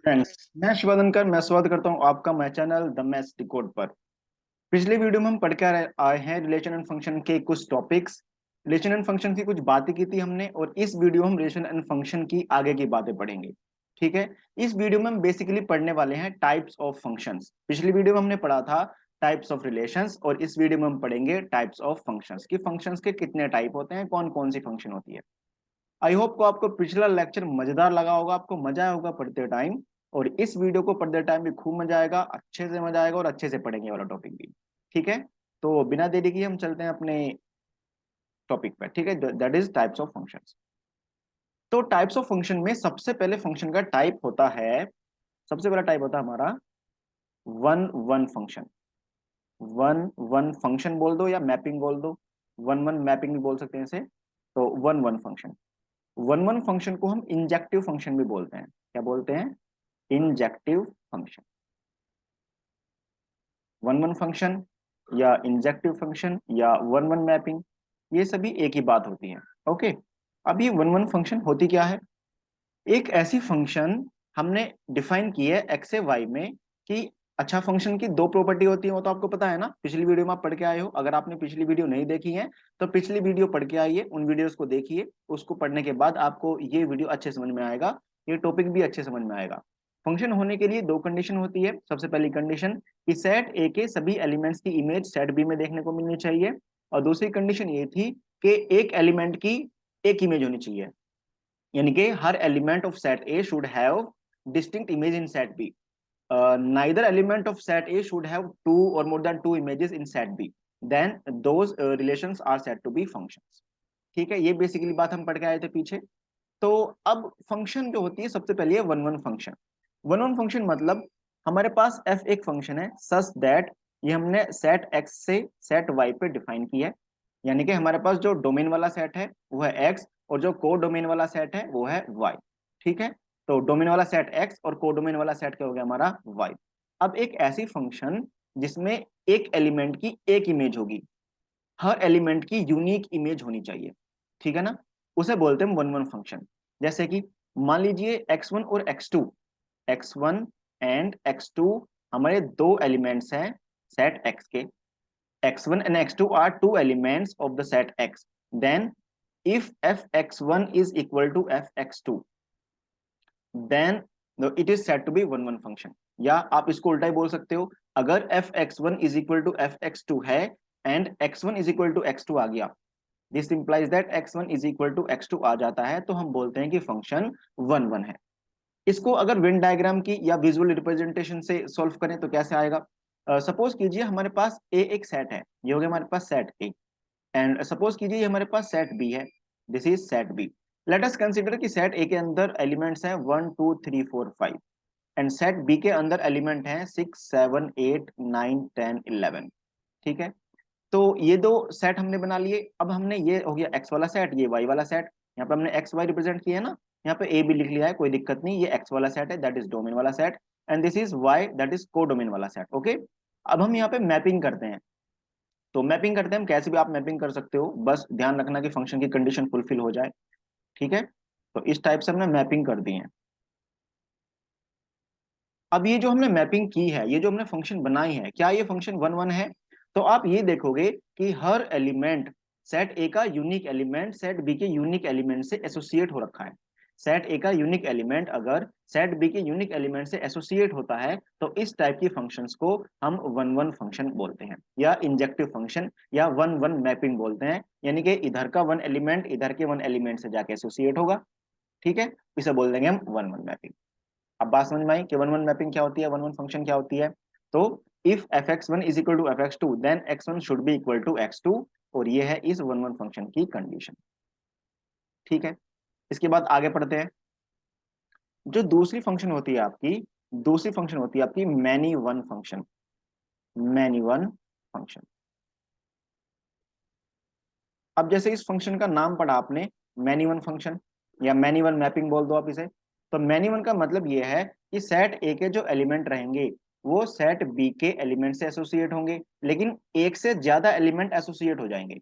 Friends, मैं शिवानंदकर मैं स्वागत करता हूं आपका मैं चैनल द मैथ्स डिकोड पर। पिछले वीडियो में हम पढ़ के आए हैं रिलेशन एंड फंक्शन के कुछ टॉपिक्स। रिलेशन एंड फंक्शन की कुछ बातें की थी हमने, और इस वीडियो हम रिलेशन एंड फंक्शन की आगे की बातें पढ़ेंगे। ठीक है। इस वीडियो में हम बेसिकली पढ़ने वाले हैं टाइप्स ऑफ फंक्शंस। पिछली वीडियो में हमने पढ़ा था टाइप्स ऑफ रिलेशंस, और इस वीडियो में हम पढ़ेंगे टाइप्स ऑफ फंक्शंस की फंक्शंस के कितने टाइप होते हैं, कौन कौन सी फंक्शन होती है। आई होप को आपको पिछला लेक्चर मजेदार लगा होगा, आपको मजा आया होगा पढ़ते टाइम, और इस वीडियो को पढ़ते टाइम भी खूब मजा आएगा, अच्छे से मजा आएगा और अच्छे से पढ़ेंगे वाला टॉपिक भी। ठीक है। तो बिना देरी के हम चलते हैं अपने टॉपिक पर। ठीक है, that is types of functions. तो टाइप्स ऑफ फंक्शन में सबसे पहले फंक्शन का टाइप होता है, सबसे पहला टाइप होता है हमारा one one function. One one function बोल दो या मैपिंग बोल दो, वन वन मैपिंग भी बोल सकते हैं इसे। तो one one function, one one function को हम इंजेक्टिव फंक्शन भी बोलते हैं। क्या बोलते हैं? Injective function. One one function या इंजेक्टिव फंक्शन या वन वन मैपिंग, ये सभी एक ही बात होती है। ओके। अब ये वन वन फंक्शन होती क्या है? एक ऐसी फंक्शन हमने डिफाइन की है एक्स ए वाई में कि अच्छा, फंक्शन की दो प्रॉपर्टी होती है, वो तो आपको पता है ना, पिछली वीडियो में आप पढ़ के आए हो। अगर आपने पिछली वीडियो नहीं देखी है तो पिछली वीडियो पढ़ के आइए, उन वीडियोस को देखिए। उसको पढ़ने के बाद आपको ये वीडियो अच्छे समझ में आएगा, ये टॉपिक भी अच्छे समझ में आएगा। फंक्शन होने के लिए दो कंडीशन होती है। सबसे पहली कंडीशन कि सेट ए के सभी एलिमेंट्स की इमेज सेट बी में देखने को मिलनी चाहिए, और दूसरी कंडीशन ये थी कि एक एलिमेंट की एक इमेज होनी चाहिए, यानी कि हर element of set A should have distinct image in set B. neither element of set A should have two or more than two images in set B. Then those relations are said to be functions. ठीक है, ये basically बात हम पढ़ के आए थे पीछे। तो अब फंक्शन जो होती है, सबसे पहले है one one function. One one function मतलब हमारे पास f एक फंक्शन है सच दैट, ये हमने सेट x से सेट y पे डिफाइन किया है। यानी कि हमारे पास जो डोमेन वाला सेट है वो है x, और जो को डोमेन वाला सेट है वो है y। ठीक है। तो डोमेन वाला सेट x और को डोमेन वाला सेट क्या हो गया हमारा y। अब एक ऐसी फंक्शन जिसमें एक एलिमेंट की एक इमेज होगी, हर एलिमेंट की यूनिक इमेज होनी चाहिए, ठीक है ना, उसे बोलते हैं वन वन फंक्शन। जैसे कि मान लीजिए x1 और x2, x1 एंड x2 हमारे दो एलिमेंट्स हैं सेट x के। x1 and x2 are two elements of the set x. Then if fx1 is equal to fx2, then it is said to be one one function। या आप इसको उल्टा ही बोल सकते हो, अगर fx1 is equal to fx2 है and x1 is equal to x2 आ गया, this implies that x1 is equal to x2 आ जाता है, तो हम बोलते हैं कि फंक्शन वन वन है। इसको अगर वेन डायग्राम की या विजुअल रिप्रेजेंटेशन से सॉल्व करें तो कैसे आएगा? सपोज कीजिए हमारे पास ए एक सेट है, ये हो गया हमारे पास सेट ए, एंड सपोज कीजिए हमारे पास सेट बी है, this is set B. Let us consider कि सेट ए के अंदर एलिमेंट्स हैं 1 2 3 4 5, एंड सेट बी के अंदर एलिमेंट हैं 6 7 8 9 10 11। ठीक है। तो ये दो सेट हमने बना लिए। अब हमने, ये हो गया एक्स वाला सेट, ये वाई वाला सेट, यहाँ पे हमने एक्स वाई रिप्रेजेंट किया है ना, यहाँ पे ए भी लिख लिया है, कोई दिक्कत नहीं। ये एक्स वाला सेट है, दैट इज डोमेन वाला set, and this is Y, that is codomain वाला सेट। ओके। अब हम यहाँ पे मैपिंग करते हैं। तो मैपिंग करते हैं हम, कैसे भी आप मैपिंग कर सकते हो, बस ध्यान रखना कि फंक्शन की कंडीशन फुलफिल हो जाए। ठीक है। तो इस टाइप से हमने मैपिंग कर दी है। अब ये जो हमने मैपिंग की है, ये जो हमने फंक्शन बनाई है, क्या ये फंक्शन वन वन है? तो आप ये देखोगे कि हर एलिमेंट सेट ए का यूनिक एलिमेंट सेट बी के यूनिक एलिमेंट से एसोसिएट हो रखा है। सेट ए का यूनिक एलिमेंट अगर सेट बी के यूनिक एलिमेंट से एसोसिएट होता है तो इस टाइप की फंक्शंस को हम वन वन फंक्शन बोलते हैं, या इंजेक्टिव फंक्शन, या वन वन मैपिंग बोलते हैं। यानी कि इधर का वन एलिमेंट इधर के वन एलिमेंट से जाके एसोसिएट होगा। ठीक है। इसे बोल देंगे हम वन वन मैपिंग। अब बात समझ में आई कि वन वन मैपिंग क्या होती है, वन वन फंक्शन क्या होती है। तो if fx1 is equal to fx2 then x1 should be equal to x2, और ये है इस वन वन फंक्शन की कंडीशन। ठीक है। इसके बाद आगे पढ़ते हैं। जो दूसरी फंक्शन होती है आपकी, दूसरी फंक्शन होती है आपकी many one function. Many one function. अब जैसे इस फंक्शन का नाम पढ़ा आपने, मैनी वन फंक्शन या मैनी वन मैपिंग बोल दो आप इसे। तो मैनी वन का मतलब ये है कि सेट ए के जो एलिमेंट रहेंगे वो सेट बी के एलिमेंट से एसोसिएट होंगे, लेकिन एक से ज्यादा एलिमेंट एसोसिएट हो जाएंगे।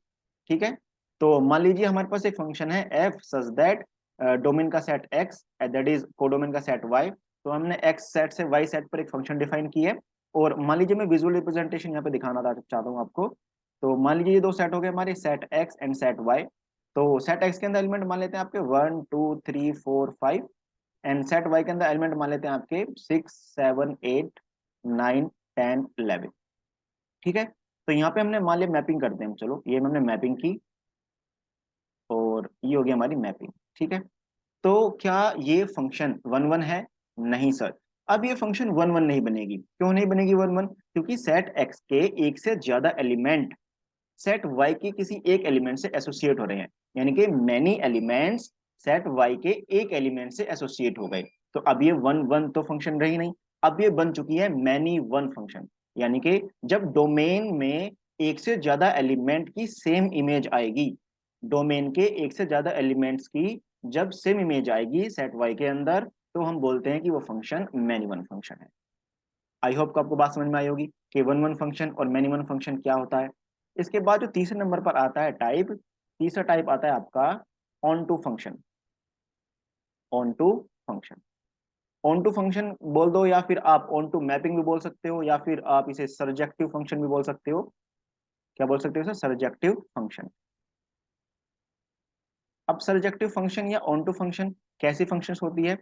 ठीक है। तो मान लीजिए हमारे पास एक फंक्शन है एफ सच दैट डोमेन का set x that is codomain का सेट वाई। तो हमने एक्स सेट से वाई सेट पर एक फंक्शन डिफाइन की है, और मान लीजिए मैं विजुअल रिप्रेजेंटेशन यहाँ पे दिखाना चाहता हूँ आपको। तो मान लीजिए ये दो सेट हो गए हमारे, set X and set Y. तो सेट एक्स के अंदर एलिमेंट मान लेते हैं आपके 1 2 3 4 5, एंड सेट वाई के अंदर एलिमेंट मान लेते हैं आपके 6 7 8 9 10 11। ठीक है, तो यहाँ पे हमने मान लिया मैपिंग करते हैं हम, चलो ये हमने मैपिंग की और ये हो गया हमारी मैपिंग। ठीक है, तो क्या ये फंक्शन वन वन है? नहीं सर, अब ये फंक्शन वन वन नहीं बनेगी। क्यों नहीं बनेगी वन वन? क्योंकि सेट एक्स के एक से ज्यादा एलिमेंट सेट वाई के किसी एक एलिमेंट से एसोसिएट हो रहे हैं, यानी कि मैनी एलिमेंट्स सेट वाई के एक एलिमेंट से एसोसिएट हो गए। तो अब ये वन वन तो फंक्शन रही नहीं, अब ये बन चुकी है मैनी वन फंक्शन। यानी कि जब डोमेन में एक से ज्यादा एलिमेंट की सेम इमेज आएगी, डोमेन के एक से ज्यादा एलिमेंट्स की जब सेम इमेज आएगी सेट वाई के अंदर, तो हम बोलते हैं कि वो फंक्शन मैनी वन फंक्शन है। आई होप को आपको बात समझ में आई होगी कि वन वन फंक्शन और मैनी वन फंक्शन क्या होता है। इसके बाद जो तीसरे नंबर पर आता है टाइप, तीसरा टाइप आता है आपका onto function. Onto function, onto function बोल दो, या फिर आप ऑन टू मैपिंग भी बोल सकते हो, या फिर आप इसे सर्जेक्टिव फंक्शन भी बोल सकते हो। क्या बोल सकते हो सर? Surjective function. अब सर्जेक्टिव फंक्शन या ऑन टू फंक्शन कैसी फंक्शंस होती है?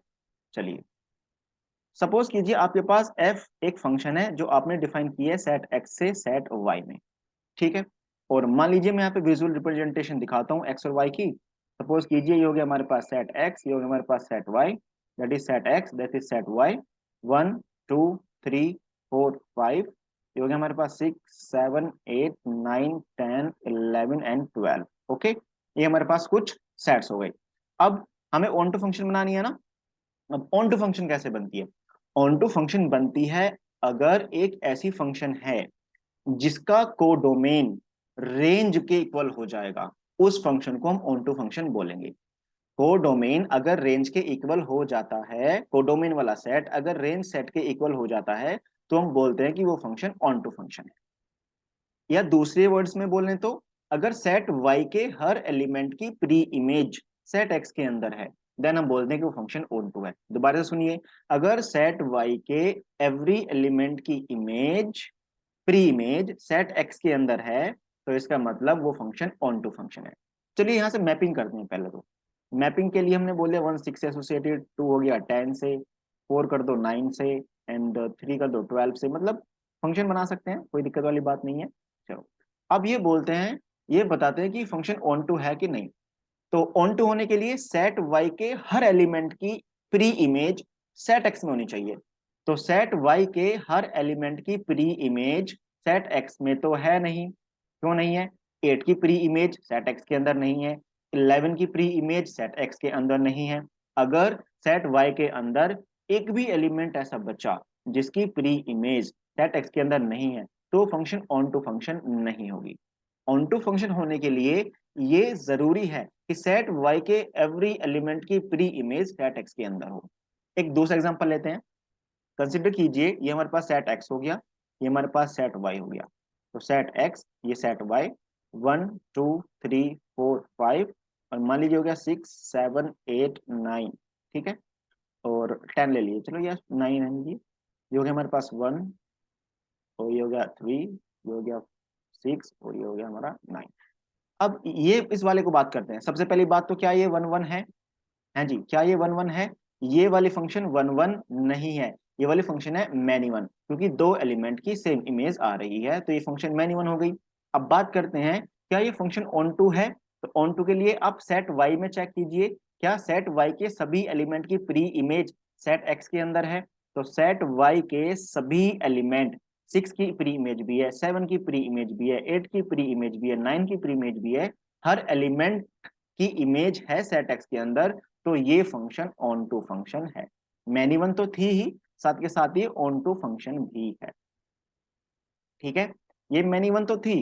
चलिए, सपोज कीजिए आपके पास f एक फंक्शन है जो आपने डिफाइन की है सेट x से सेट y में। ठीक है, और मान लीजिए मैं यहाँ पे विजुअल रिप्रेजेंटेशन दिखाता हूँ x और y की। सपोज कीजिए ये हो गया हमारे पास सेट x, ये हो गया हमारे पास set y, that is set x, that is set y। 1 2 3 4 5, ये हो गया हमारे पास 6 7 8 9 10 11 एंड 12। ओके, ये हमारे पास कुछ सेट्स हो गए। अब हमें ऑन टू फंक्शन बनानी है ना। अब ऑन टू फंक्शन कैसे बनती है? ऑन टू फंक्शन बनती है अगर एक ऐसी फंक्शन है जिसका कोडोमेन रेंज के इक्वल हो जाएगा, उस फंक्शन को हम ऑन टू फंक्शन बोलेंगे। कोडोमेन अगर रेंज के इक्वल हो जाता है, कोडोमेन वाला सेट अगर रेंज सेट के इक्वल हो जाता है, तो हम बोलते हैं कि वो फंक्शन ऑन टू फंक्शन है। या दूसरे वर्ड्स में बोलें तो, अगर सेट y के हर एलिमेंट की प्री इमेज सेट x के अंदर है, देन हम बोलते हैं कि वो फंक्शन ऑन टू है। दोबारा से सुनिए, अगर सेट y के एवरी एलिमेंट की image pre image set x के अंदर है, तो इसका मतलब वो फंक्शन ऑन टू फंक्शन है। चलिए यहां से मैपिंग करते हैं पहले। तो मैपिंग के लिए हमने बोले 1 6 से एसोसिएटेड, 2 हो गया 10 से, 4 कर दो 9 से, एंड 3 कर दो 12 से, मतलब फंक्शन बना सकते हैं, कोई दिक्कत वाली बात नहीं है। चलो, अब ये बोलते हैं, ये बताते हैं कि फंक्शन ऑन टू है कि नहीं। तो ऑन टू होने के लिए सेट वाई के हर एलिमेंट की प्री इमेज सेट एक्स में होनी चाहिए। तो सेट वाई के हर एलिमेंट की प्री इमेज सेट एक्स में तो है नहीं। क्यों नहीं है? 8 की प्री इमेज सेट एक्स के अंदर नहीं है, 11 की प्री इमेज सेट एक्स के अंदर नहीं है। अगर सेट वाई के अंदर एक भी एलिमेंट ऐसा बचा जिसकी प्री इमेज सेट एक्स के अंदर नहीं है, तो फंक्शन ऑन टू फंक्शन नहीं होगी। ऑन टू फंक्शन होने के लिए ये जरूरी है कि सेट y के एवरी एलिमेंट की प्री इमेज सेट x के अंदर हो। एक दूसरा एग्जांपल लेते हैं। कंसिडर कीजिए ये हमारे पास सेट x हो गया, ये हमारे पास सेट y हो गया। तो सेट x, ये सेट y, 1 2 3 4 5, और मान लीजिए हो गया 6 7 8 9। ठीक है, और 10 ले लिए, चलो ये 9 है जी। ये हो गया हमारे पास 1, और ये हो गया 3, ये हो गया 6, और ये हो गया हमारा 9। अब ये इस वाले को बात करते हैं। सबसे पहली बात तो क्या ये वन वन है जी? क्या ये वन वन है? ये वाली फंक्शन वन वन नहीं है, ये वाली फंक्शन है मैनी वन, क्योंकि दो एलिमेंट की सेम इमेज आ रही है, तो ये फंक्शन मैनी वन हो गई। अब बात करते हैं क्या ये फंक्शन ऑन टू है। तो ऑन टू के लिए आप सेट वाई में चेक कीजिए, क्या सेट वाई के सभी एलिमेंट की प्री इमेज सेट एक्स के अंदर है। तो सेट वाई के सभी एलिमेंट, 6 की प्री इमेज भी है, 7 की प्री इमेज भी है, 8 की प्री इमेज भी है, 9 की प्री इमेज भी है, हर एलिमेंट की इमेज है सेट एक्स के अंदर, तो ये फंक्शन ऑन टू फंक्शन है। मैनी वन तो थी ही, साथ के साथ ये ऑन टू फंक्शन भी है। ठीक है, ये मैनी वन तो थी,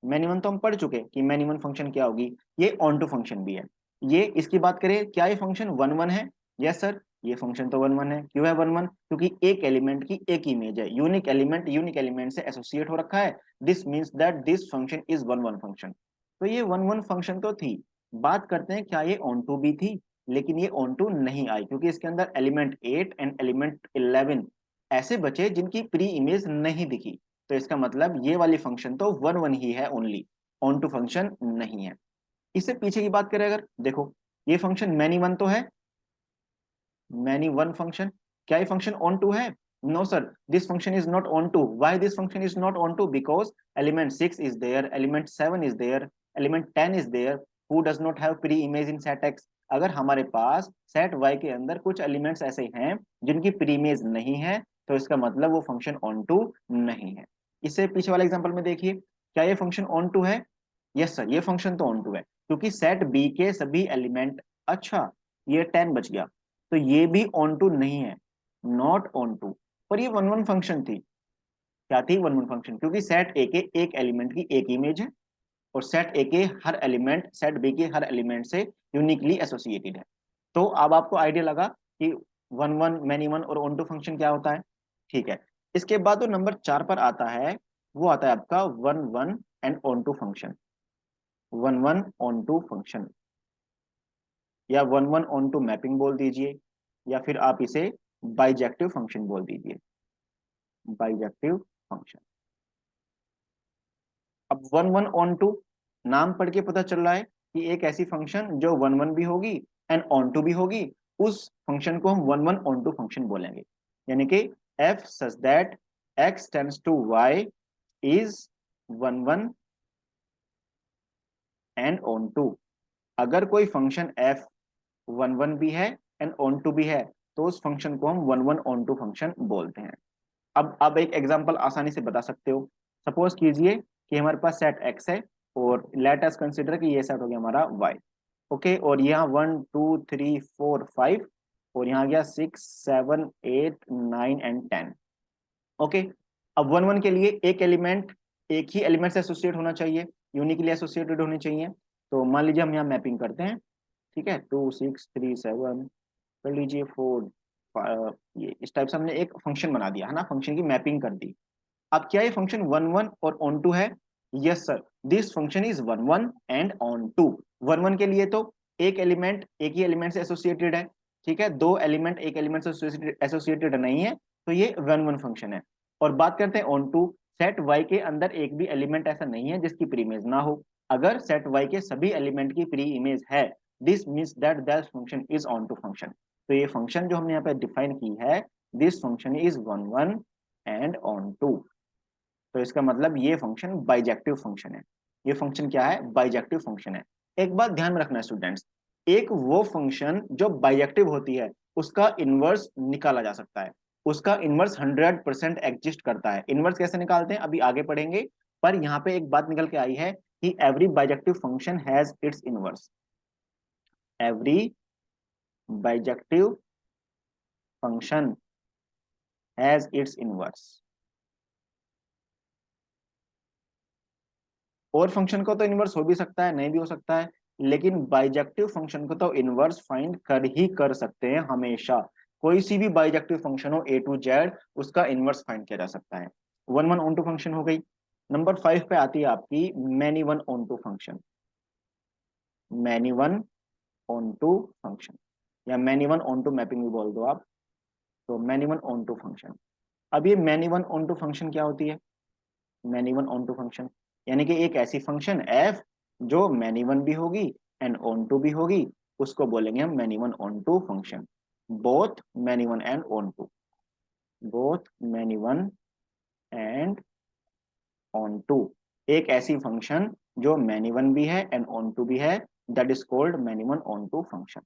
मैनी वन तो हम पढ़ चुके कि मैनी वन फंक्शन क्या होगी। ये ऑन टू फंक्शन भी है। ये इसकी बात करें, क्या ये फंक्शन वन वन है? यस सर, ये फंक्शन तो वन वन है। क्यों है वन वन? क्योंकि एक एलिमेंट की एक इमेज है, यूनिक एलिमेंट से एसोसिएट हो रखा है। This means that this function is one one function. तो ये वन वन फंक्शन तो थी। बात करते हैं क्या ये ऑन टू भी थी? लेकिन ये ऑन टू नहीं आई क्योंकि इसके अंदर एलिमेंट 8 एंड एलिमेंट 11 ऐसे बचे जिनकी प्री इमेज नहीं दिखी। तो इसका मतलब ये वाली फंक्शन तो 1 1 ही है ओनली, ऑन टू फंक्शन नहीं है। इससे पीछे की बात करें अगर, देखो ये फंक्शन मैनी वन तो है, मैनी वन फंक्शन, क्या ये फंक्शन ऑन टू है? No sir, this function is not onto. Why this function is not onto? Because element 6 is there, element 7 is there, element 10 is there, who does not have pre image in set X. अगर हमारे पास set Y के अंदर कुछ elements ऐसे हैं जिनकी pre image नहीं है, तो इसका मतलब वो फंक्शन ऑन टू नहीं है। इससे पीछे वाले एग्जांपल में देखिए, क्या ये फंक्शन ऑन टू है? यस सर, ये फंक्शन तो ऑन टू है क्योंकि सेट बी के सभी एलिमेंट, अच्छा ये 10 बच गया, तो ये भी ऑन टू नहीं है, नॉट ऑन टू। पर ये 1 1 फंक्शन थी, क्या थी? 1 1 फंक्शन, क्योंकि सेट ए के एक एलिमेंट की एक इमेज है और सेट ए के हर एलिमेंट सेट बी के हर एलिमेंट से यूनिकली एसोसिएटेड है। तो अब आपको आइडिया लगा कि 1 1 मैनी वन और ऑन टू फंक्शन क्या होता है। ठीक है, इसके बाद जो नंबर 4 पर आता है वो आता है आपका 1 1 and onto function. 1 1 onto function या 1 1 ऑन टू मैपिंग बोल दीजिए, या फिर आप इसे बाइजेक्टिव फंक्शन बोल दीजिए, बाइजेक्टिव फंक्शन। अब 1 1 ऑन टू, नाम पढ़ के पता चल रहा है कि एक ऐसी फंक्शन जो 1 1 भी होगी एंड ऑन टू भी होगी, उस फंक्शन को हम 1 1 ऑन टू फंक्शन बोलेंगे। यानी कि f such that X tends to Y is 1 1 and onto. अगर कोई फंक्शन एफ 1 1 भी है एंड ऑन टू भी है, तो उस फंक्शन को हम 1 1 ऑन टू फंक्शन बोलते हैं। अब एक एग्जांपल आसानी से बता सकते हो। सपोज कीजिए कि हमारे पास सेट एक्स है और लेट अस कंसिडर कि ये सेट हो गया हमारा वाई। ओके, और यहाँ 1 2 3 4 5 और यहाँ गया 6 7 8 9 एंड 10। ओके, अब 1 1 के लिए एक एलिमेंट एक ही एलिमेंट से एसोसिएट होना चाहिए, यूनिकली एसोसिएटेड होने चाहिए। तो मान लीजिए हम यहाँ मैपिंग करते हैं, ठीक है, 2 6 3 7 कर लीजिए 4, ये इस टाइप से हमने एक फंक्शन बना दिया है ना, फंक्शन की मैपिंग कर दी। अब क्या ये फंक्शन 1 1 और ऑन टू है? Yes sir, this function is 1 1 and onto. 1 1 के लिए तो एक एलिमेंट एक ही एलिमेंट से एसोसिएटेड है, ठीक है, दो एलिमेंट एक एलिमेंट से एसोसिएटेड नहीं है, तो ये 1 1 फंक्शन है। और बात करते हैं ऑन टू, सेट वाई के अंदर एक भी एलिमेंट ऐसा नहीं है जिसकी प्री इमेज ना हो। अगर सेट वाई के सभी एलिमेंट की प्री इमेज है, this means that that function is onto function. तो ये फंक्शन जो हमने यहाँ पे डिफाइन की है, this function is 1 1 and onto. तो इसका मतलब ये फंक्शन बाइजेक्टिव फंक्शन है। ये फंक्शन क्या है? बाइजेक्टिव फंक्शन है। एक बात ध्यान में रखना स्टूडेंट्स, एक वो फंक्शन जो बाइजेक्टिव होती है उसका इनवर्स निकाला जा सकता है, उसका इनवर्स 100% एग्जिस्ट करता है। इनवर्स कैसे निकालते हैं अभी आगे पढ़ेंगे, पर यहाँ पे एक बात निकल के आई है कि every bijective function has its inverse. Every bijective function has its inverse. और फंक्शन को तो इनवर्स हो भी सकता है, नहीं भी हो सकता है, लेकिन बाइजेक्टिव फंक्शन को तो इनवर्स फाइंड कर ही कर सकते हैं हमेशा। कोई सी भी बाइजेक्टिव फंक्शन हो A to Z, उसका इनवर्स फाइंड किया जा सकता है। 1 1 ऑन टू फंक्शन हो गई। नंबर 5 पे आती है आपकी many one onto function. Many one onto function या many one onto mapping भी बोल दो आप। तो many one onto function, अब ये many one onto function क्या होती है? Many one onto function यानी कि एक ऐसी फंक्शन एफ जो मैनी वन भी होगी एंड ऑन टू भी होगी, उसको बोलेंगे हम many one onto function. Both many one and onto, both many one and onto, एक ऐसी फंक्शन जो मैनी वन भी है एंड ऑन टू भी है, that is called many one onto function.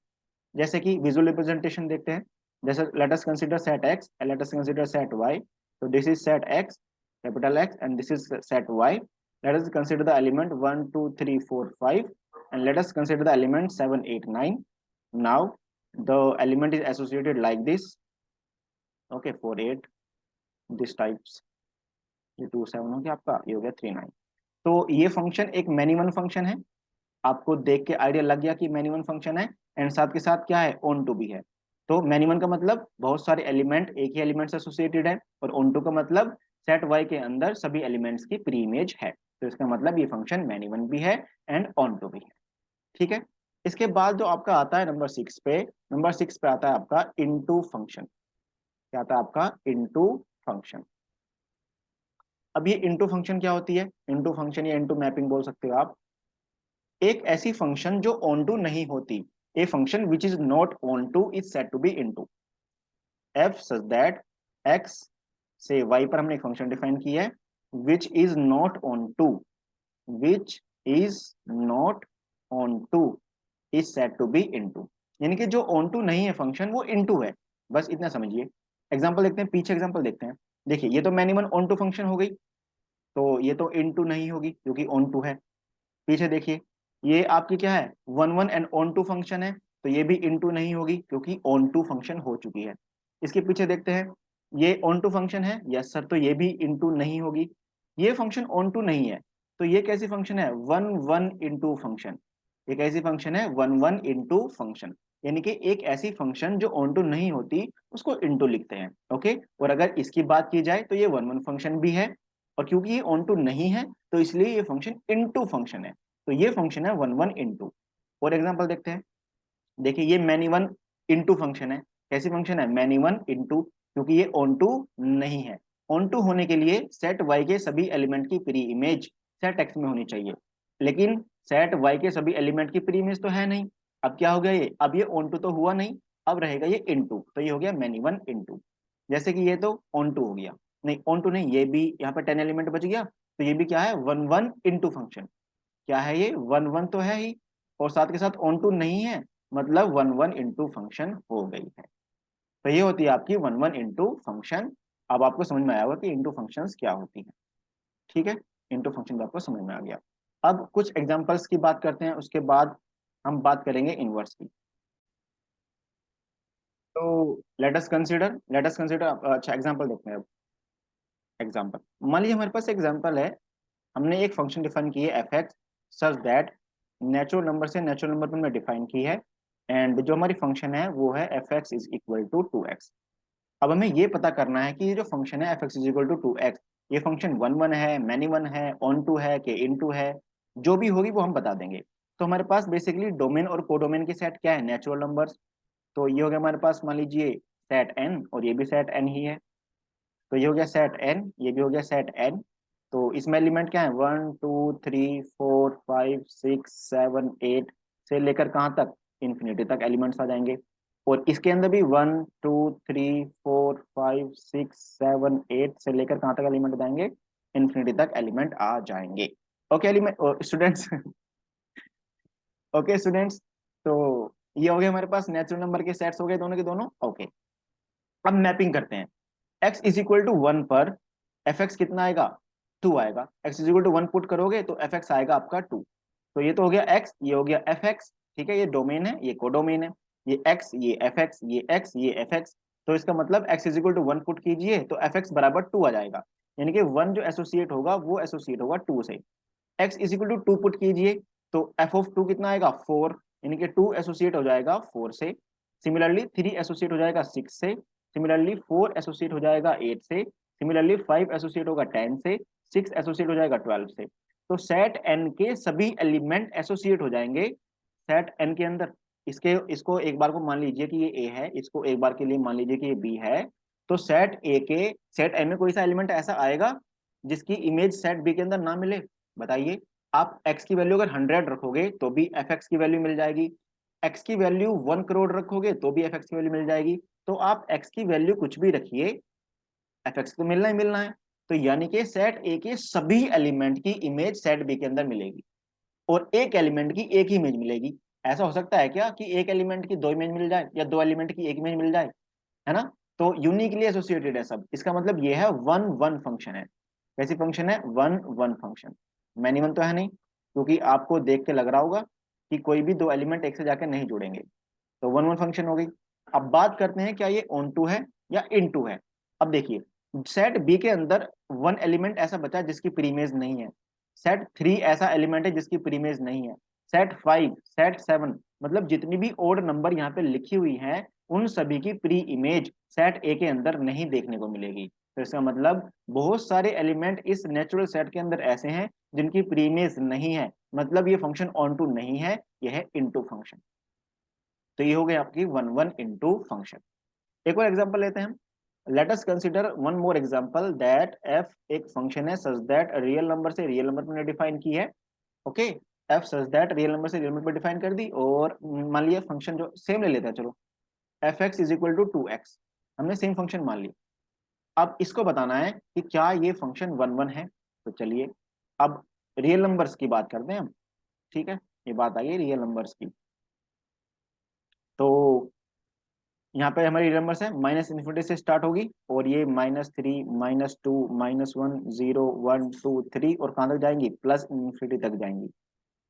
जैसे कि visual representation देखते हैं, जैसे let us consider set X and let us consider set Y. तो this is set X, capital X, and this is set Y. Let us consider the element 1 2 3 4 5, and let us consider the element 7 8 9. Now the element is associated like this, okay, 4 8 this types, ये 2 7 हो गया आपका, ये हो गया 3 9। तो ये function एक मैनी वन फंक्शन है, आपको देख के आइडिया लग गया कि मैनी वन फंक्शन है, एंड साथ के साथ क्या है? ऑन टू भी है। तो मैनी वन का मतलब बहुत सारे एलिमेंट एक ही एलिमेंट से एसोसिएटेड है, और ऑन टू का मतलब सेट वाई के अंदर सभी एलिमेंट्स की प्री इमेज है। तो इसका मतलब ये फंक्शन मैनी वन भी है एंड ऑन टू भी है। ठीक है, इसके बाद जो आपका आता है नंबर 6 पे आता है आपका इनटू फंक्शन। क्या आता है आपका इनटू फंक्शन। अब ये इनटू फंक्शन क्या होती है? इनटू फंक्शन या इनटू मैपिंग बोल सकते हो आप। एक ऐसी फंक्शन जो ऑन टू नहीं होती, a function which is not onto is said to be into. F such that X से वाई पर हमने एक फंक्शन डिफाइन की है which is not onto, which is not onto is said to be into. यानी कि जो on to नहीं है फंक्शन वो इनटू है, बस इतना समझिए। एग्जांपल देखते हैं, पीछे एग्जांपल देखते हैं। देखिए ये तो many one onto function हो गई, तो ये तो इनटू नहीं होगी क्योंकि ऑन टू है। पीछे देखिए, ये आपकी क्या है, one one and onto function है, तो ये भी इनटू नहीं होगी क्योंकि ऑन टू फंक्शन हो चुकी है। इसके पीछे देखते हैं, ये ऑन टू फंक्शन है, यस सर, तो ये भी इनटू नहीं होगी। ये फंक्शन ऑन टू नहीं है, तो ये कैसी फंक्शन है, वन वन इंटू फंक्शन। ये कैसी फंक्शन है, वन वन इंटू फंक्शन। यानी कि एक ऐसी फंक्शन जो ऑन टू नहीं होती उसको इनटू लिखते हैं। ओके, और अगर इसकी बात की जाए तो ये वन वन फंक्शन भी है, और क्योंकि ये ऑन टू नहीं है तो इसलिए ये फंक्शन इनटू फंक्शन है। तो ये फंक्शन है वन वन इंटू। और एग्जांपल देखते हैं, देखिए ये मैनी वन इंटू फंक्शन है। कैसी फंक्शन है, मैनी वन इंटू, क्योंकि ये ऑन टू नहीं है। ऑन टू होने के लिए सेट वाई के सभी एलिमेंट की प्री इमेज सेट एक्स में होनी चाहिए, लेकिन सेट वाई के सभी एलिमेंट की प्री इमेज तो है नहीं। अब क्या हो गया ये, अब ये ऑन टू तो हुआ नहीं, अब रहेगा ये इंटू, तो ये हो गया मैनी वन इंटू। जैसे कि ये तो ऑन टू हो गया, नहीं ऑन टू नहीं, ये भी यहाँ पे 10 एलिमेंट बच गया, तो ये भी क्या है, वन वन इंटू फंक्शन। क्या है ये, वन वन तो है ही, और साथ के साथ ऑन टू नहीं है, मतलब वन वन इंटू फंक्शन हो गई है। तो ये होती है आपकी वन वन इंटू फंक्शन। अब आपको समझ में आया होगा कि इंटू फंक्शंस क्या होती हैं। ठीक है, इंटू फंक्शन आपको समझ में आ गया। अब कुछ एग्जांपल्स की बात करते हैं, उसके बाद हम बात करेंगे इनवर्स की। तो लेट अस कंसीडर अच्छा एग्जांपल देखते हैं अब। एग्जांपल, मान लीजिए हमारे पास एग्जांपल है, हमने एक फंक्शन डिफाइन की है f x such that, natural number से नेचुरल नंबर पर हमने डिफाइन की है, एंड जो हमारी फंक्शन है वो है f x is equal to two x. अब हमें ये पता करना है कि ये जो फंक्शन है f x is equal to two x, ये फंक्शन वन वन है, मैनी वन है, ऑन टू है कि इन टू है, जो भी होगी वो हम बता देंगे। तो हमारे पास बेसिकली डोमेन और कोडोमेन के सेट क्या है, नेचुरल नंबर्स। तो ये हो गया हमारे पास, मान लीजिए सेट एन, और ये भी सेट एन ही है। तो ये हो गया सेट एन, ये भी हो गया सेट एन। तो इसमें एलिमेंट क्या है, 1 2 3 4 5 6 7 8 से लेकर कहाँ तक, इन्फिनिटी तक एलिमेंट्स आ जाएंगे। और इसके अंदर भी 1 2 3 4 5 6 7 8 से लेकर कहाँ तक एलिमेंट आ जाएंगे, इन्फिनिटी तक एलिमेंट आ जाएंगे। Okay element students okay students, तो ये हो गए हमारे पास नेचुरल नंबर के सेट्स हो गए दोनों के दोनों। ओके, अब मैपिंग करते हैं। X is equal to one पर एफ एक्स कितना आएगा, टू आएगा। X is equal to one put करोगे तो एफ एक्स आएगा आपका टू। तो ये तो हो गया एक्स, ये हो गया एफ एक्स। ठीक है, ये डोमेन है, ये कोडोमेन है। ये एक्स, ये एफ एक्स, ये एक्स, ये एफ एक्स। तो इसका मतलब x is equal to one put कीजिए तो एफ एक्स बराबर टू आ जाएगा। यानी कि वन जो एसोसिएट होगा वो एसोसिएट होगा टू से। X is equal to two put कीजिए तो एफ ऑफ टू कितना आएगा, फोर। यानी कि टू एसोसिएट हो जाएगा फोर से। सिमिलरली थ्री एसोसिएट हो जाएगा सिक्स से। सिमिलरली फोर एसोसिएट हो जाएगा एट से। सिमिलरली फाइव एसोसिएट होगा टेन से। सिक्स एसोसिएट हो जाएगा ट्वेल्व से। तो सेट एन के सभी एलिमेंट एसोसिएट हो जाएंगे सेट एन के अंदर। इसके इसको एक बार को मान लीजिए कि ये ए है, इसको एक बार के लिए मान लीजिए कि ये बी है। तो सेट ए के सेट एन में कोई सा एलिमेंट ऐसा आएगा जिसकी इमेज सेट बी के अंदर ना मिले, बताइए। आप एक्स की वैल्यू अगर 100 रखोगे तो भी एफ एक्स की वैल्यू मिल जाएगी। एक्स की वैल्यू 1 करोड़ रखोगे तो भी एफ एक्स की वैल्यू मिल जाएगी। तो आप एक्स की वैल्यू कुछ भी रखिए, एफ एक्स तो मिलना ही मिलना है। तो यानी कि सेट ए के सभी एलिमेंट की इमेज सेट बी के अंदर मिलेगी, और एक एलिमेंट की एक ही इमेज मिलेगी। ऐसा हो सकता है क्या कि एक एलिमेंट की दो इमेज मिल जाए या दो एलिमेंट की एक इमेज मिल जाए, है ना। तो यूनिकली एसोसिएटेड है सब। इसका मतलब ये है वन वन फंक्शन है। कैसी फंक्शन है, one one function. Many one तो है नहीं, क्योंकि आपको देख के लग रहा होगा कि कोई भी दो एलिमेंट एक से जाकर नहीं जुड़ेंगे। तो वन वन फंक्शन हो गई। अब बात करते हैं क्या ये ऑन टू है या इन टू है। अब देखिए, सेट बी के अंदर वन एलिमेंट ऐसा बचा जिसकी प्रीमेज नहीं है। सेट थ्री ऐसा एलिमेंट है जिसकी प्रीमेज नहीं है। सेट फाइव, सेट सेवन, मतलब जितनी भी ओड नंबर यहाँ पे लिखी हुई है उन सभी की प्री इमेज सेट ए के अंदर नहीं देखने को मिलेगी। तो इसका मतलब बहुत सारे एलिमेंट इस नेचुरल सेट के अंदर ऐसे हैं जिनकी प्री इमेज नहीं है, मतलब ये फंक्शन ऑन टू नहीं है, यह है इनटू फंक्शन। तो ये हो गई आपकी वन वन इनटू फंक्शन। एक और एग्जांपल लेते हैं हम। Late us consider one more example that F एक फंक्शन है सच दैट रियल नंबर से रियल नंबर मैंने डिफाइन की है। Okay, F such that real number से रियल नंबर डिफाइन कर दी, और मान लिया फंक्शन जो सेम ले लेते हैं, चलो f x is equal to 2x, हमने सेम फंक्शन मान लिया। अब इसको बताना है कि क्या ये फंक्शन वन वन है। तो चलिए अब रियल नंबर्स की बात करते हैं हम। ठीक है, ये बात आई है रियल नंबर्स की। तो यहाँ पे हमारी रियल नंबर्स है, माइनस इन्फिनिटी से स्टार्ट होगी, और ये -3 -2 -1 0 1 2 3 और कहाँ तक जाएंगी, प्लस इन्फिनिटी तक जाएंगी।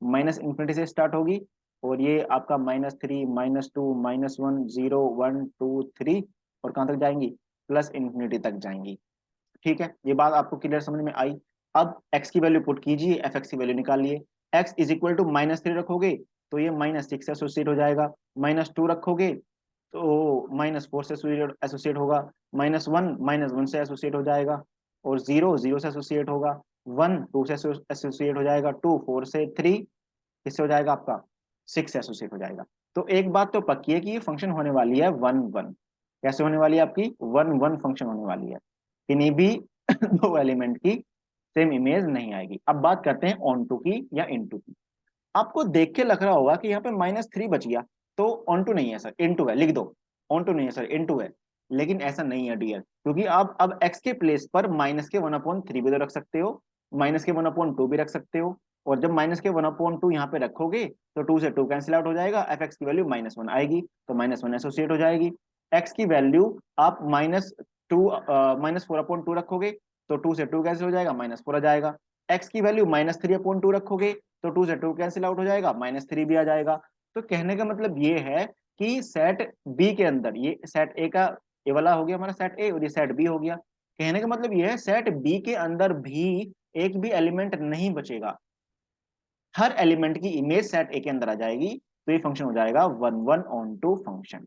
माइनस इन्फिनिटी से स्टार्ट होगी, और ये आपका -3 -2 -1 0 1 2 3 और कहाँ तक जाएंगी, प्लस इन्फिनिटी तक जाएंगी। ठीक है, ये बात आपको क्लियर समझ में आई। अब x की वैल्यू पुट कीजिए, एफ एक्स की वैल्यू निकालिए। x इज इक्वल टू -3 रखोगे तो ये -6 एसोसिएट हो जाएगा, -2 रखोगे तो -4 से एसोसिएट होगा, -1 -1 से एसोसिएट हो जाएगा, और 0 0 से एसोसिएट होगा, 1 2 से एसोसिएट हो जाएगा, 2 4 से, 3 किससे हो जाएगा आपका, 6 से एसोसिएट हो जाएगा। तो एक बात तो पक्की है कि ये फंक्शन होने वाली है वन वन। कैसे होने वाली है आपकी, वन वन फंक्शन होने वाली है, किन्हीं भी दो एलिमेंट की सेम इमेज नहीं आएगी। अब बात करते हैं ऑन टू की या इन टू की। आपको देख के लग रहा होगा कि यहाँ पे -3 बच गया, तो ऑन टू नहीं है सर, इन टू है, लिख दो। ऑन टू नहीं है सर, इन टू है। लेकिन ऐसा नहीं है डियर, क्योंकि आप अब x के प्लेस पर माइनस के 1/3 भी तो रख सकते हो, माइनस के 1/2 भी रख सकते हो, और जब माइनस के 1/2 यहाँ पे रखोगे तो 2 से 2 कैंसिल आउट हो जाएगा, एफ एक्स की वैल्यू -1 आएगी, तो -1 एसोसिएट हो जाएगी। x की वैल्यू आप -4/2 रखोगे तो 2 से 2 कैंसिल हो जाएगा, -4 आ जाएगा। x की वैल्यू -3/2 रखोगे तो 2 से 2 कैंसिल आउट हो जाएगा, -3 भी आ जाएगा। तो कहने का मतलब ये है कि सेट बी के अंदर, ये सेट ए का, ये वाला हो गया हमारा सेट ए, और ये सेट बी हो गया। कहने का मतलब ये है सेट बी के अंदर भी एक भी एलिमेंट नहीं बचेगा, हर एलिमेंट की इमेज सेट ए के अंदर आ जाएगी, तो ये फंक्शन हो जाएगा one one onto function.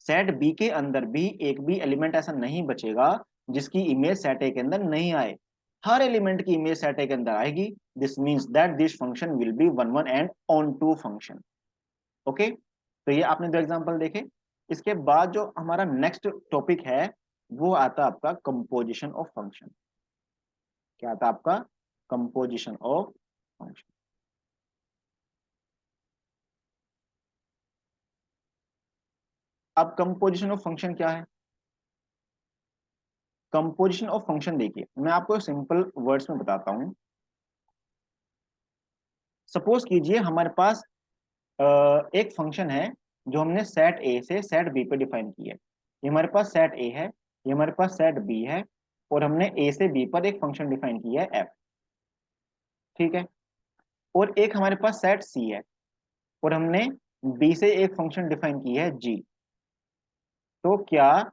Set B के अंदर भी एक भी एलिमेंट ऐसा नहीं बचेगा जिसकी इमेज सेट ए के अंदर नहीं आए, हर एलिमेंट की इमेज सेट ए के अंदर आएगी। This means that this function will be one one and onto function. Okay, तो ये आपने दो एग्जांपल देखे। इसके बाद जो हमारा नेक्स्ट टॉपिक है वो आता है आपका कंपोजिशन ऑफ फंक्शन। क्या आता है आपका, कंपोजिशन ऑफ फंक्शन। अब कंपोजिशन ऑफ फंक्शन क्या है, कंपोजिशन ऑफ फंक्शन देखिए मैं आपको सिंपल वर्ड्स में बताता हूं। सपोज कीजिए हमारे पास एक फंक्शन है जो हमने सेट ए से सेट बी पे डिफाइन किया है। ये हमारे पास सेट ए है, ये हमारे पास सेट बी है, और हमने ए से बी पर एक फंक्शन डिफाइन किया है एफ। ठीक है, और एक हमारे पास सेट सी है, और हमने बी से एक फंक्शन डिफाइन की है जी। तो क्या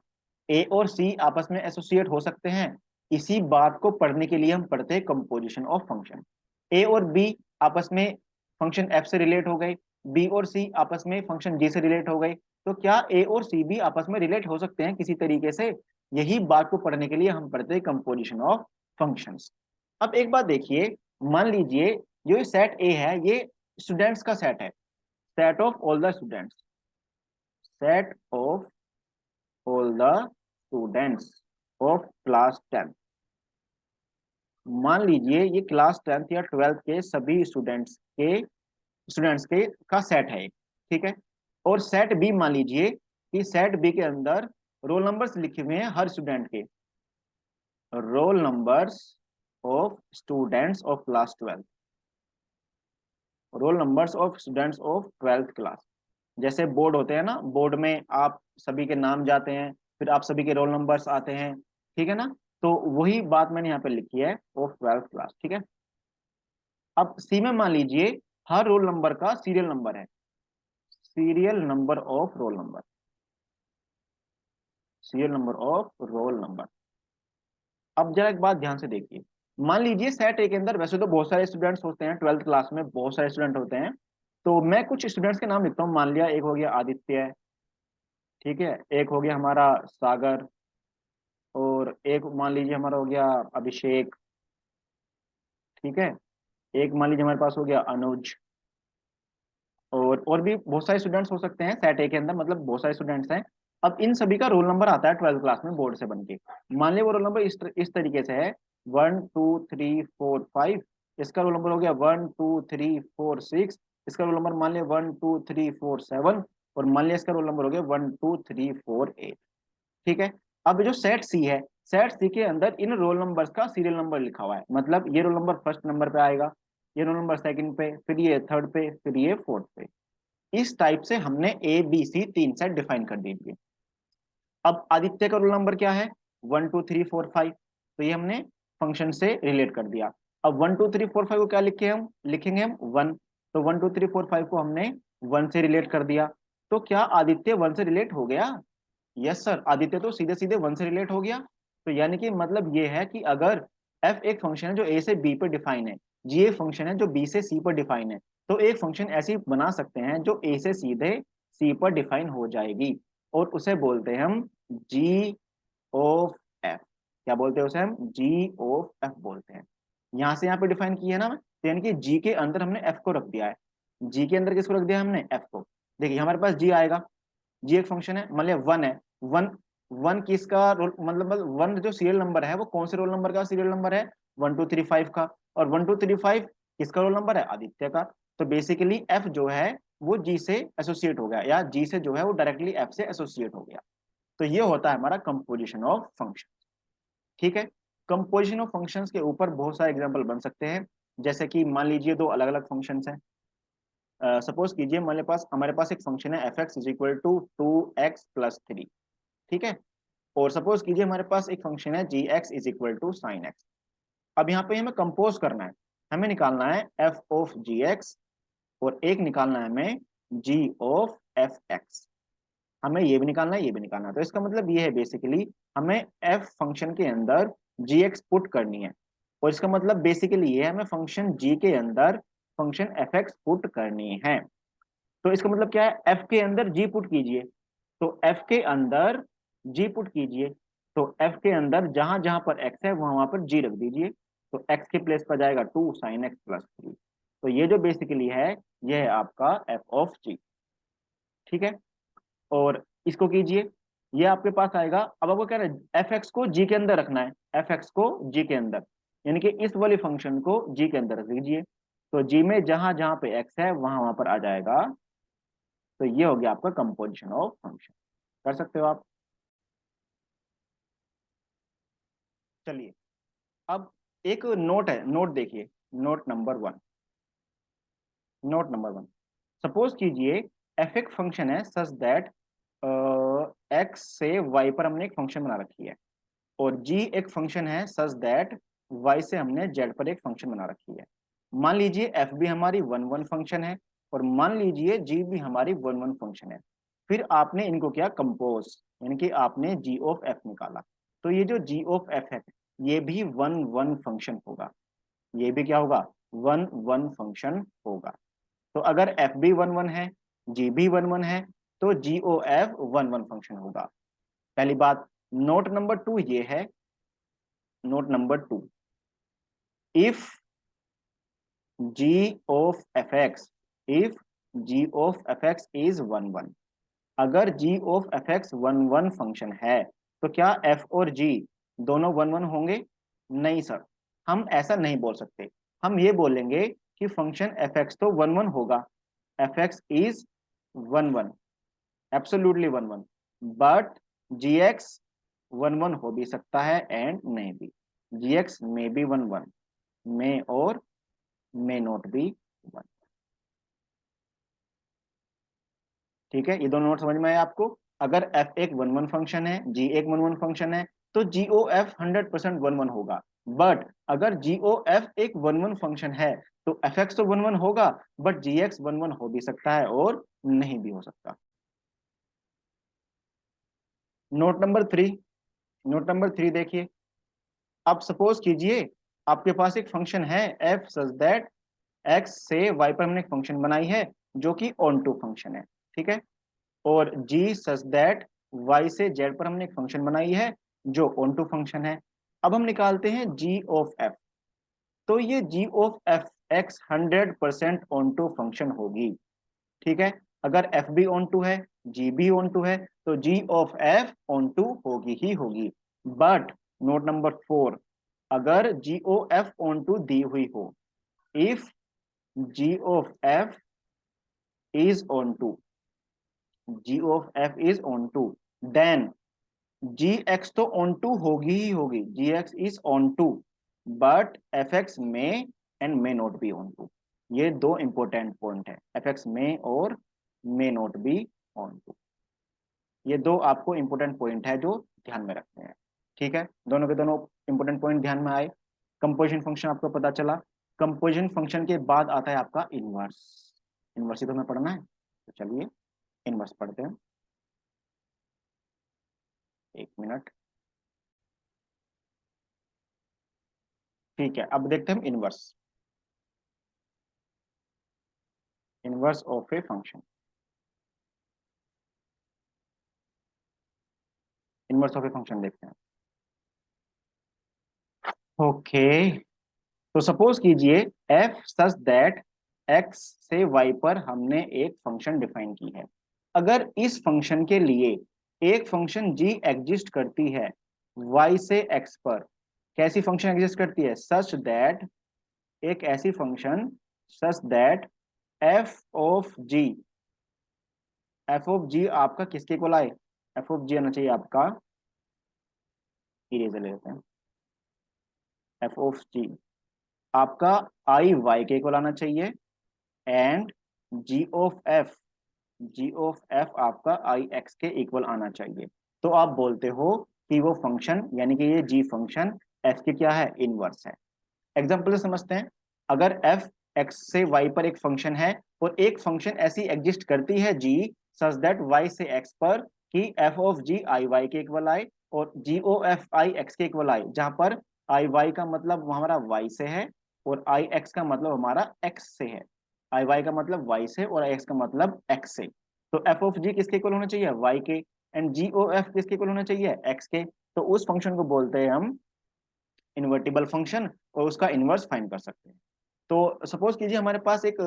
ए और सी आपस में एसोसिएट हो सकते हैं, इसी बात को पढ़ने के लिए हम पढ़ते हैं कंपोजिशन ऑफ फंक्शन। ए और बी आपस में फंक्शन एफ से रिलेट हो गए, बी और सी आपस में फंक्शन जी से रिलेट हो गए, तो क्या ए और सी भी आपस में रिलेट हो सकते हैं किसी तरीके से, यही बात को पढ़ने के लिए हम पढ़ते हैं कंपोजिशन ऑफ फंक्शंस। अब एक बात देखिए, मान लीजिए जो सेट ए है ये स्टूडेंट्स का सेट है, set of all the students, set of all the students of class 10। मान लीजिए ये क्लास 10th या 12th के सभी स्टूडेंट्स के का सेट है, ठीक है। और सेट बी मान लीजिए कि सेट बी के अंदर रोल नंबर्स लिखे हुए हैं हर स्टूडेंट के, roll numbers of students of class 12, roll numbers of students of 12th class. जैसे बोर्ड होते हैं ना, बोर्ड में आप सभी के नाम जाते हैं, फिर आप सभी के रोल नंबर्स आते हैं, ठीक है ना। तो वही बात मैंने यहाँ पे लिखी है ऑफ 12th क्लास, ठीक है। अब सी में मान लीजिए हर रोल नंबर का सीरियल नंबर है, serial number of roll number, serial number of roll number. अब जरा एक बात ध्यान से देखिए, मान लीजिए सेट ए के अंदर वैसे तो बहुत सारे स्टूडेंट्स होते हैं, 12th क्लास में बहुत सारे स्टूडेंट होते हैं, तो मैं कुछ स्टूडेंट्स के नाम लिखता हूँ। मान लिया एक हो गया आदित्य, ठीक है, एक हो गया हमारा सागर, और एक मान लीजिए हमारा हो गया अभिषेक, ठीक है, एक मान लीजिए हमारे पास हो गया अनुज, और भी बहुत सारे स्टूडेंट्स हो सकते हैं सेट ए के अंदर, मतलब बहुत सारे स्टूडेंट्स हैं। अब इन सभी का रोल नंबर आता है 12th क्लास में बोर्ड से बन के। मान लिया वो रोल नंबर इस तरीके से है 1 2 3 4 5, इसका रोल नंबर हो गया 1 2 3 4 6, इसका रोल नंबर मान लिया 1 2 3 4 7, और मान लिया इसका रोल नंबर हो गया 1 2 3 4 8। ठीक है। अब जो सेट सी है, सेट सी के अंदर इन रोल नंबर्स का सीरियल नंबर लिखा हुआ है, मतलब ये रोल नंबर फर्स्ट नंबर पे आएगा, ये रोल नंबर सेकंड पे, फिर ये थर्ड पे, फिर ये फोर्थ पे। इस टाइप से हमने ए बी सी तीन सेट डिफाइन कर दीजिए। अब आदित्य का रोल नंबर क्या है 1 2 3 4 5, तो ये हमने फंक्शन से रिलेट कर दिया। अब 1 2 3 4 5 को क्या लिखे हम लिखेंगे हम 1, तो 1 2 3 4 5 को हमने 1 से रिलेट कर दिया। तो क्या आदित्य 1 से रिलेट हो गया? यस सर, आदित्य तो सीधे सीधे 1 से रिलेट हो गया। तो यानी कि मतलब ये है कि अगर एफ एक फंक्शन है जो ए से बी पर डिफाइन है, जी एक फंक्शन है जो बी से सी पर डिफाइन है, तो एक फंक्शन ऐसी बना सकते हैं जो ए से सीधे सी पर डिफाइन हो जाएगी, और उसे बोलते हैं हम जी ऑफ एफ। क्या बोलते हैं उसे हम? जी ऑफ एफ बोलते हैं। यहां से यहाँ पे डिफाइन किया है ना, तो यानी कि जी के अंदर हमने एफ को रख दिया है। जी के अंदर किसको रख दिया हमने? एफ को। देखिए हमारे पास जी आएगा, जी एक फंक्शन है, मान लिया 1 है। वन वन किसका रोल, मतलब 1 जो सीरियल नंबर है वो कौन से रोल नंबर का सीरियल नंबर है? 1 2 3 5 का। और 1 2 3 5 किसका रोल नंबर है? आदित्य का। तो बेसिकली एफ जो है वो जी से एसोसिएट हो गया, या जी से जो है वो डायरेक्टली एफ से एसोसिएट हो गया। तो ये होता है हमारा कंपोजिशन ऑफ फंक्शन। ठीक है। कंपोजिशन ऑफ फंक्शंस के ऊपर बहुत सारे एग्जांपल बन सकते हैं, जैसे कि मान लीजिए दो अलग अलग फंक्शंस हैं। सपोज कीजिए हमारे पास एक फंक्शन है f x is equal to 2x+3। ठीक है। और सपोज कीजिए हमारे पास एक फंक्शन है g x is equal to sine x. अब यहाँ पे हमें कंपोज करना है, हमें निकालना है एफ ऑफ जी एक्स, और एक निकालना है हमें जी ऑफ एफ एक्स। हमें ये भी निकालना है, ये भी निकालना है। तो इसका मतलब ये है बेसिकली हमें एफ फंक्शन के अंदर जी एक्स पुट करनी है, और इसका मतलब बेसिकली ये है हमें फंक्शन जी के अंदर फंक्शन एफ एक्स पुट करनी है। तो इसका मतलब क्या है? एफ के अंदर जी पुट कीजिए, तो एफ के अंदर जी पुट कीजिए, तो एफ के अंदर जहां जहां पर एक्स है वहां वहां पर जी रख दीजिए। तो एक्स के प्लेस पर जाएगा 2 sin x+3। तो ये जो बेसिकली है ये है आपका एफ ऑफ जी। ठीक है। और इसको कीजिए, ये आपके पास आएगा। अब आपको क्या है? एफ एक्स को जी के अंदर रखना है, एफ एक्स को जी के अंदर, यानी कि इस वाले फंक्शन को जी के अंदर रख दीजिए। तो जी में जहां जहां पे एक्स है वहां वहां पर आ जाएगा। तो ये हो गया आपका कंपोजिशन ऑफ फंक्शन। कर सकते हो आप। चलिए, अब एक नोट है, नोट देखिए, note number 1। Note number 1, suppose कीजिए एफ एक फंक्शन है सच दैट एक्स से वाई पर हमने एक फंक्शन बना रखी है, और जी एक फंक्शन है सच दैट वाई से हमने जेड पर एक फंक्शन बना रखी है। मान लीजिए एफ भी हमारी 1 1 फंक्शन है, और मान लीजिए जी भी हमारी 1 1 फंक्शन है। फिर आपने इनको क्या? कंपोज, यानी कि आपने जी ऑफ एफ निकाला। तो ये जो जी ऑफ एफ है ये भी 1 1 फंक्शन होगा, ये भी क्या होगा? 1 1 फंक्शन होगा। तो अगर एफ भी 1 1 है, जी भी 1 1 है, तो जी ओ एफ 1 1 फंक्शन होगा। पहली बात। नोट नंबर 2 ये है, note number 2, if g of f x, if g of f x is 1 1, अगर g of f x 1 1 function है, तो क्या एफ और जी दोनों 1 1 होंगे? नहीं सर, हम ऐसा नहीं बोल सकते। हम ये बोलेंगे कि फंक्शन एफ एक्स तो 1 1 होगा, f x is 1 1, absolutely 1 1, but g x 1 1 हो भी सकता है एंड नहीं भी। जी एक्स मे बी 1 1, मे और मे नॉट बी 1। ठीक है, ये दोनों नोट समझ में आए आपको? अगर एफ एक 1 1 फंक्शन है, जी एक 1 1 फंक्शन है, तो जी ओ एफ 100% 1 1 होगा। बट अगर जी ओ एफ एक 1 1 फंक्शन है, तो एफ एक्स तो 1 1 होगा, बट जी एक्स 1 1 हो भी सकता है और नहीं भी हो सकता। नोट नंबर 3, नोट नंबर 3 देखिए। अब सपोज कीजिए आपके पास एक फंक्शन है एफ सच दैट एक्स से वाई पर हमने एक फंक्शन बनाई है जो कि ऑन टू फंक्शन है। ठीक है। और जी सच दैट वाई से जेड पर हमने एक फंक्शन बनाई है जो ऑन टू फंक्शन है। अब हम निकालते हैं जी ऑफ एफ। तो ये जी of f x 100% onto function होगी। ठीक है, अगर f भी ऑन टू है, g भी ऑन टू है, तो g of f onto होगी ही होगी। बट नोट नंबर 4, अगर g o f onto दी हुई हो, if g of f is on to, g of f is on to, then gx तो on to होगी ही होगी, gx is on to, but fx may and may not be on to। ये दो important point है, fx may और may not be on to। ये दो आपको इंपॉर्टेंट पॉइंट है जो ध्यान में रखते हैं। ठीक है, दोनों के दोनों इंपॉर्टेंट पॉइंट ध्यान में आए। कंपोजिशन फंक्शन आपको पता चला। कंपोजिशन फंक्शन के बाद आता है आपका इनवर्स। इनवर्स ही तो हमें पढ़ना है, तो चलिए इनवर्स पढ़ते हैं। एक मिनट। ठीक है, अब देखते हैं inverse. Inverse of a function. Inverse of a function देखते हैं। ओके, तो सपोज कीजिए f सच दैट x से y पर हमने एक फंक्शन डिफाइन की है। अगर इस फंक्शन के लिए एक फंक्शन g एग्जिस्ट करती है y से x पर, कैसी फंक्शन एग्जिस्ट करती है? सच दैट, एक ऐसी function such that f of g, f of g आपका किसके इक्वल आए? f ऑफ g आना चाहिए आपका, इरेजर ले लेते हैं, f ऑफ g आपका i y के इक्वल आना चाहिए, and g of f, g of f आपका i x के इक्वल आना चाहिए। तो आप बोलते हो कि वो फंक्शन, यानी कि ये g फंक्शन f की क्या है? इनवर्स है। एग्जाम्पल से समझते हैं। अगर f x से y पर एक फंक्शन है और एक फंक्शन ऐसी एग्जिस्ट करती है g सच दैट y से x पर कि f of g i y के इक्वल आए और g o f i x के इक्वल आए, जहां पर i y का मतलब हमारा y से है और i x का मतलब हमारा x से है। i y का मतलब y से और i x का मतलब x से। तो f ऑफ g किसके इक्वल होना चाहिए? y के। एंड g ओ f किसके इक्वल होना चाहिए? x के। तो उस फंक्शन को बोलते हैं हम इन्वर्टिबल फंक्शन, और उसका इनवर्स फाइंड कर सकते हैं। तो सपोज कीजिए हमारे पास एक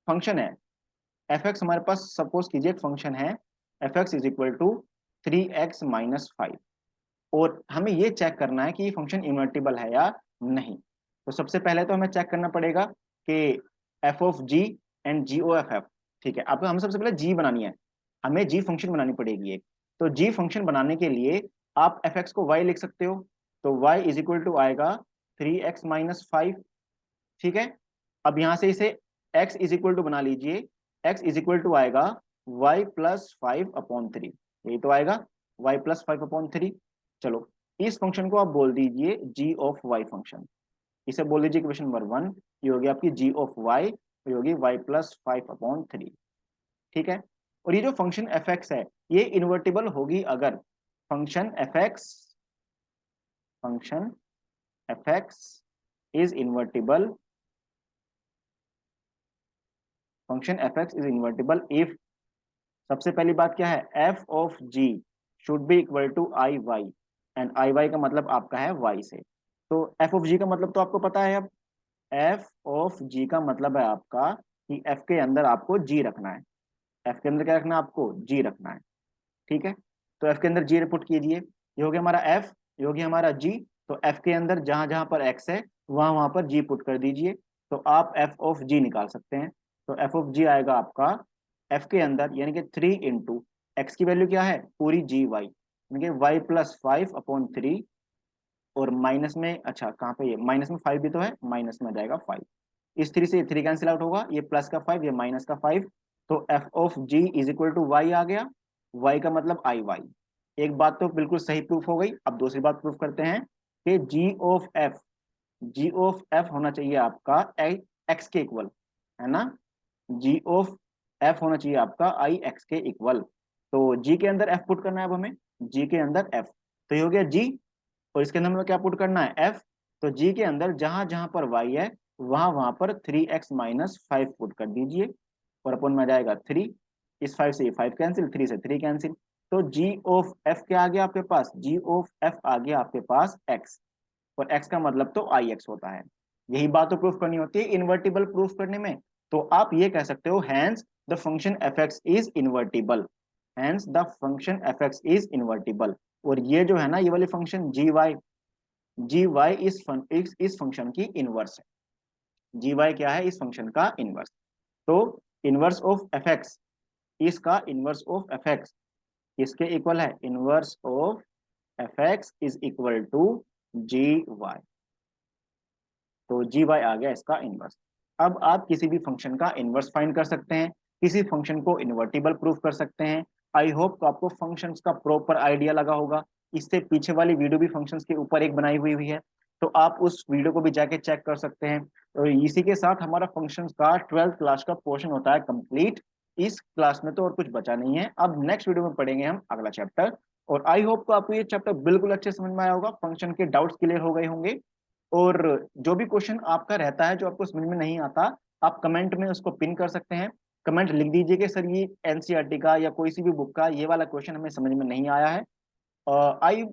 फंक्शन है एफ एक्स, हमारे पास सपोज कीजिए एक फंक्शन है f x is equal to 3x-5, और हमें ये चेक करना है कि ये फंक्शन इन्वर्टिबल है या नहीं। तो सबसे पहले तो हमें चेक करना पड़ेगा कि f of g and g o f f. ठीक है, अब हमें सबसे पहले जी बनानी है, हमें जी फंक्शन बनानी पड़ेगी एक। तो जी फंक्शन बनाने के लिए आप एफ एक्स को वाई लिख सकते हो, तो y इज इक्वल टू आएगा 3x-5। ठीक है, अब यहां से इसे x इज इक्वल टू बना लीजिए, x इज इक्वल टू आएगा y+5/3, यही तो आएगा y+5/3। चलो, इस फंक्शन को आप बोल दीजिए g ऑफ y फंक्शन, इसे बोल दीजिए इक्वेशन नंबर 1। ये होगी आपकी g ऑफ y, ये होगी y+5/3। ठीक है, और ये जो फंक्शन एफ एक्स है ये इन्वर्टिबल होगी अगर function f x is invertible, function f x is invertible if, सबसे पहली बात क्या है? F of g should be equal to I y, and I y का मतलब आपका है वाई से। तो एफ ऑफ जी का मतलब तो आपको पता है। अब एफ ऑफ जी का मतलब है आपका कि एफ के अंदर आपको जी रखना है। एफ के अंदर क्या रखना है? आपको जी रखना है। ठीक है, तो एफ के अंदर जी पुट कीजिए, ये हो गया हमारा एफ, ये हो गया हमारा जी। तो एफ के अंदर जहां जहां पर एक्स है वहां वहां पर जी पुट कर दीजिए, तो आप एफ ऑफ जी निकाल सकते हैं। तो एफ ऑफ जी आएगा आपका एफ के अंदर, यानी कि 3 इंटू एक्स की वैल्यू क्या है? पूरी जी वाई, यानी कि y+5/3, और माइनस में, अच्छा कहाँ पे, ये माइनस में 5 भी तो है, माइनस में आ जाएगा 5। इस 3 से ये 3 कैंसिल आउट होगा, ये प्लस का 5, ये माइनस का 5। तो f of g is equal to y आ गया, वाई का मतलब आई वाई। एक बात तो बिल्कुल सही प्रूफ हो गई। अब दूसरी बात प्रूफ करते हैं कि जी ऑफ एफ होना चाहिए आपका एक्स के इक्वल, है ना? जी ऑफ एफ होना चाहिए आपका आई एक्स के इक्वल। तो जी के अंदर एफ पुट करना है अब हमें, जी के अंदर एफ, तो ये हो गया जी, और इसके अंदर हमें क्या पुट करना है? एफ। तो जी के अंदर जहां जहां पर वाई है वहां वहां पर 3x-5 पुट कर दीजिए, और अपन में आ जाएगा 3। इस 5 से ये 5 कैंसिल, 3 से 3 कैंसिल। तो जी ऑफ एफ क्या आ गया आपके पास? जी ऑफ एफ आ गया आपके पास एक्स, और एक्स का मतलब तो आई एक्स होता है। यही बात तो प्रूफ करनी होती है इन्वर्टिबल प्रूफ करने में। तो आप ये कह सकते हो hence the function f x is invertible, hence the function f x is invertible. और ये जो है ना, ये वाली फंक्शन जी वाई इस फंक्शन की इनवर्स है। जी वाई क्या है? इस फंक्शन का इनवर्स। तो इनवर्स ऑफ एफ एक्स, इसका इनवर्स ऑफ एफ एक्स किसके इक्वल है? Inverse of f x is equal to g y. तो जी वाई आ गया इसका इनवर्स। अब आप किसी भी फंक्शन का इनवर्स फाइंड कर सकते हैं, किसी फंक्शन को इन्वर्टिबल प्रूफ कर सकते हैं। आई होप तो आपको फंक्शंस का प्रॉपर आइडिया लगा होगा। इससे पीछे वाली वीडियो भी फंक्शंस के ऊपर एक बनाई हुई है, तो आप उस वीडियो को भी जाके चेक कर सकते हैं। और इसी के साथ हमारा फंक्शंस का 12th क्लास का पोर्शन होता है कंप्लीट। इस क्लास में तो और कुछ बचा नहीं है। अब नेक्स्ट वीडियो में पढ़ेंगे हम अगला चैप्टर। और आई होप तो आपको ये चैप्टर बिल्कुल अच्छे समझ में आया होगा, फंक्शन के डाउट्स क्लियर हो गए होंगे। और जो भी क्वेश्चन आपका रहता है जो आपको समझ में नहीं आता, आप कमेंट में उसको पिन कर सकते हैं। कमेंट लिख दीजिए कि सर ये एनसीईआरटी का या कोई सी भी बुक का ये वाला क्वेश्चन हमें समझ में नहीं आया है।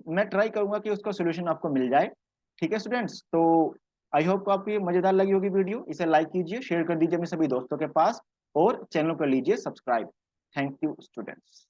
मैं ट्राई करूंगा कि उसका सोल्यूशन आपको मिल जाए। ठीक है स्टूडेंट्स, तो आई होप को आपको ये मजेदार लगी होगी वीडियो। इसे लाइक कीजिए, शेयर कर दीजिए अपने सभी दोस्तों के पास, और चैनल कर लीजिए सब्सक्राइब। Thank you students.